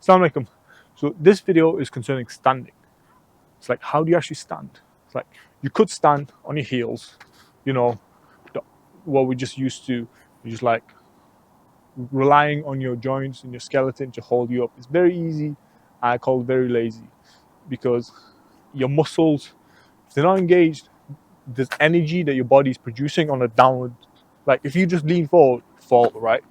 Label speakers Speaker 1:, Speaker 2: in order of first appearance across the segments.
Speaker 1: Assalamu alaikum. So this video is concerning standing. It's like, how do you actually stand? It's like, you could stand on your heels, you know, what we just used to, just like relying on your joints and your skeleton to hold you up. It's very easy. I call it very lazy, because your muscles, if they're not engaged, there's energy that your body is producing on a downward. Like if you just lean forward, fall, right?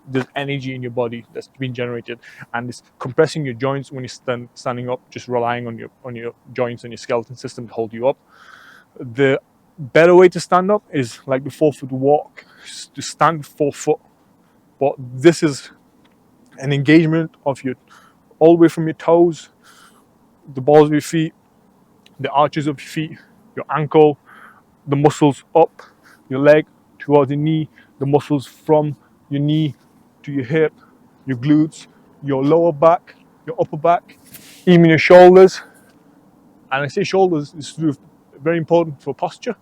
Speaker 1: There's energy in your body that's being generated, and it's compressing your joints when you're standing up, just relying on your joints and your skeleton system to hold you up. The better way to stand up is like the 4-foot walk, to stand 4 foot. But this is an engagement of your, all the way from your toes, the balls of your feet, the arches of your feet, your ankle, the muscles up your leg towards your knee, the muscles from your knee to your hip, your glutes, your lower back, your upper back, even your shoulders. And I say shoulders is very important for posture.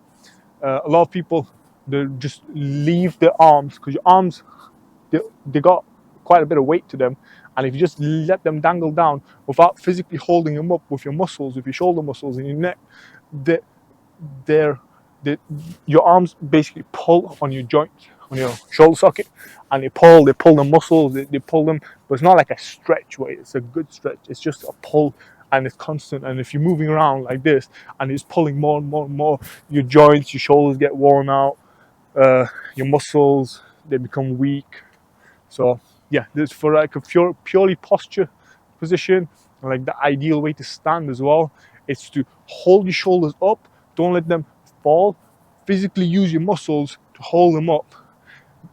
Speaker 1: A lot of people, they just leave their arms, because your arms, they got quite a bit of weight to them, and if you just let them dangle down without physically holding them up with your muscles, with your shoulder muscles and your neck, they, they're your arms basically pull on your joint, on your shoulder socket, and they pull the muscles, they pull them, but it's not like a stretch way. It's a good stretch. It's just a pull, and it's constant. And if you're moving around like this and it's pulling more and more and more, your joints, your shoulders get worn out, your muscles, they become weak. So yeah, this for like a purely posture position, and like the ideal way to stand as well, it's to hold your shoulders up, don't let them fall, physically use your muscles to hold them up,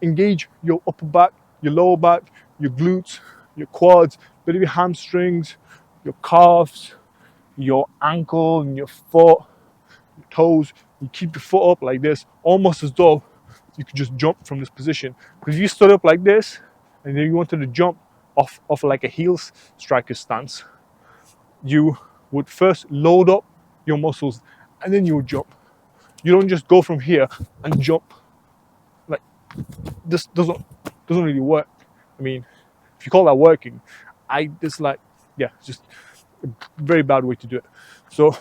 Speaker 1: engage your upper back, your lower back, your glutes, your quads, bit of your hamstrings, your calves, your ankle and your foot, your toes. You keep your foot up like this, almost as though you could just jump from this position. Because if you stood up like this and then you wanted to jump off like a heel striker stance, you would first load up your muscles and then you would jump. You don't just go from here and jump. Like, this doesn't really work. I mean, if you call that working, it's like, yeah, it's just a very bad way to do it. So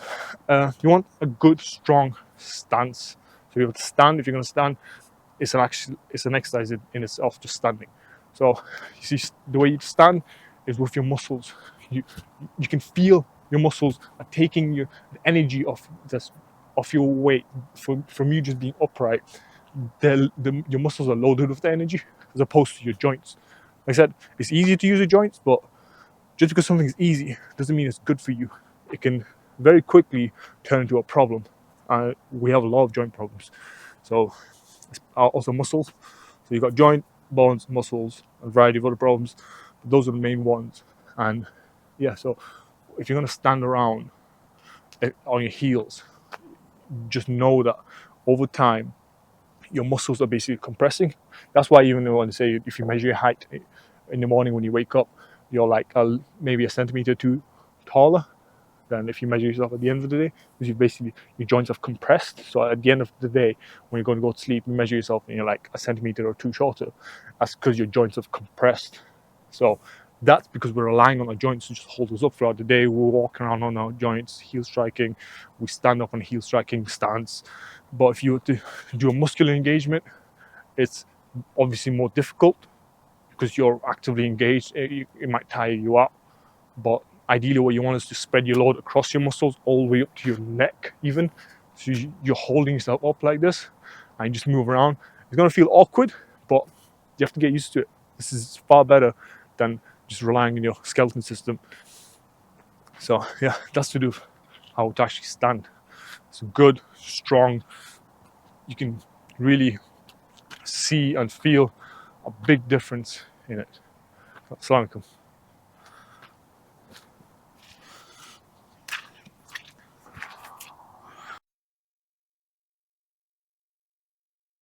Speaker 1: you want a good strong stance. So you have to stand. If you're going to stand, it's an exercise in itself, just standing. So you see, the way you stand is with your muscles. You can feel your muscles are taking the energy of your weight from you just being upright. Your muscles are loaded with the energy, as opposed to your joints. Like I said, it's easy to use your joints, but just because something's easy doesn't mean it's good for you. It can very quickly turn into a problem. We have a lot of joint problems. So also muscles. So you've got joint, bones, muscles, a variety of other problems. But those are the main ones. And yeah, so if you're going to stand around on your heels, just know that over time, your muscles are basically compressing. That's why even when they say, if you measure your height in the morning when you wake up, you're like maybe a centimeter too taller than if you measure yourself at the end of the day, because your joints have compressed. So at the end of the day, when you're going to go to sleep, you measure yourself and you're like a centimeter or two shorter. That's because your joints have compressed. So that's because we're relying on our joints to just hold us up throughout the day. We're walking around on our joints, heel striking. We stand up on a heel striking stance. But if you were to do a muscular engagement, it's obviously more difficult because you're actively engaged. It might tire you out. But ideally, what you want is to spread your load across your muscles all the way up to your neck, even. So you're holding yourself up like this, and you just move around. It's gonna feel awkward, but you have to get used to it. This is far better than just relying on your skeleton system. So yeah, that's to do with how to actually stand. It's good, strong. You can really see and feel a big difference in it. Assalamu alaikum.